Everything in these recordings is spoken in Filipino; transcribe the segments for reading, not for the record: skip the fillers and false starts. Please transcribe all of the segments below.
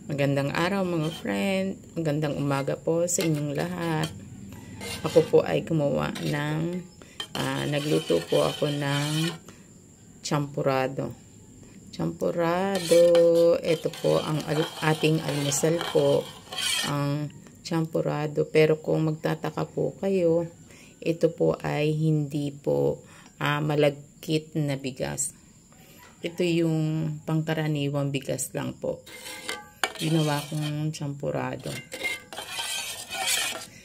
Magandang araw mga friend, magandang umaga po sa inyong lahat. Ako po ay gumawa ng, nagluto po ako ng champurado. Ito po ang ating almusal po, ang champurado. Pero kung magtataka po kayo, ito po ay hindi po malagkit na bigas. Ito yung pangkaraniwang bigas lang po. Ginawa kong champurado.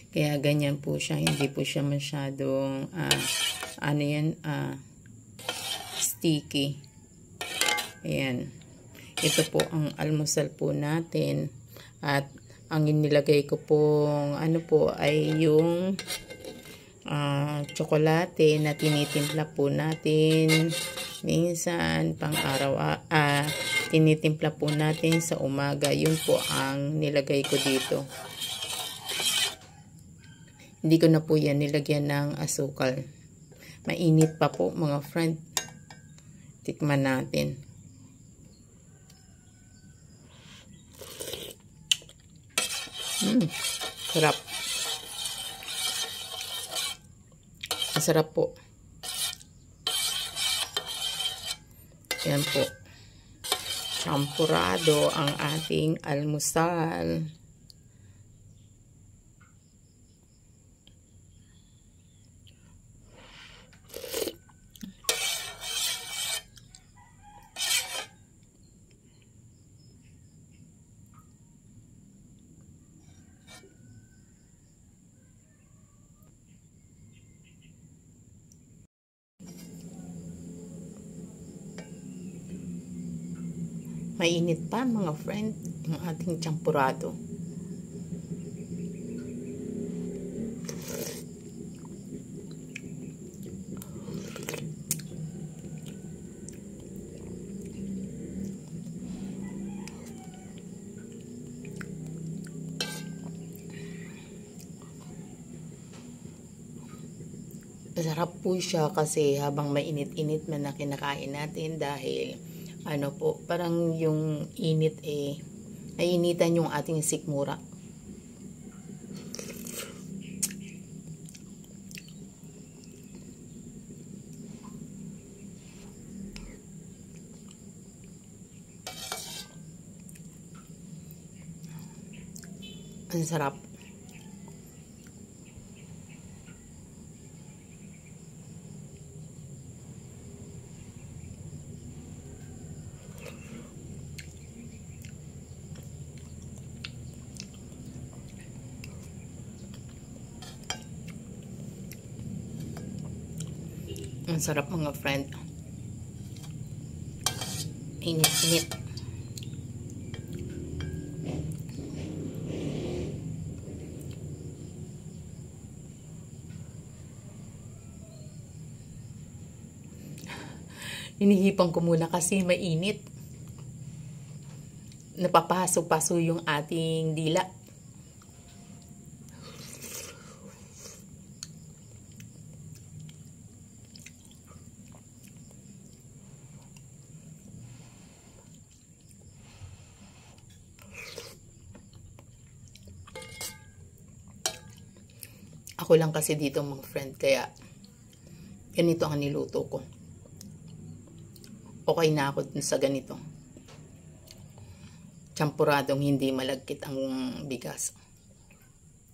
Kaya ganyan po siya. Hindi po siya masyadong sticky. Ayan. Ito po ang almusal po natin. At ang inilagay ko pong ay yung tsokolate na tinitimpla po natin. Minsan pang araw tinitimpla po natin sa umaga. Yun po ang nilagay ko dito. Hindi ko na po yan nilagyan ng asukal. Mainit pa po mga friend. Tikman natin. Sarap. Masarap po. Yan po. Champurado ang ating almusal. Mainit pa mga friend ang ating champurado. Masarap po siya kasi habang mainit-init man na kinakain natin dahil parang yung init nainitan yung ating sikmura. Ang sarap. Ang sarap mga friend. Init-init. Inihipan ko muna kasi mainit. Napapaso-paso yung ating dila. Ako lang kasi dito mga friend, kaya ganito ang niluto ko. Okay na ako dun sa ganito. Champuradong hindi malagkit ang bigas.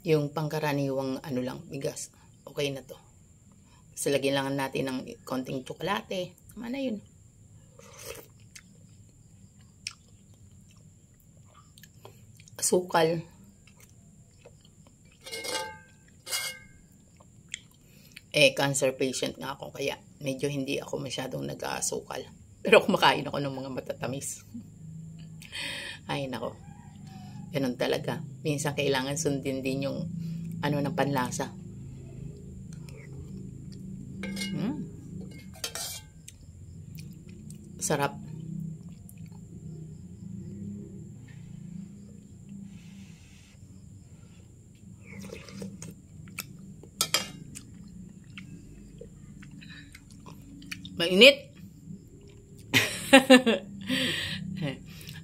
Yung pangkaraniwang lang bigas. Okay na to. Kasi lagyan lang natin ng konting tsokolate. Tama na yun. Asukal. Cancer patient nga ako, kaya medyo hindi ako masyadong nag-aasukal. Pero kumakain ako ng mga matatamis. Ay nako. Ganun talaga. Minsan kailangan sundin din yung ng panlasa. Sarap. Mainit.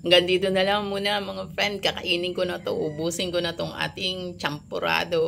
Hanggang dito na lang muna mga friend. Kakainin ko na to. Ubusin ko na tong ating champurado.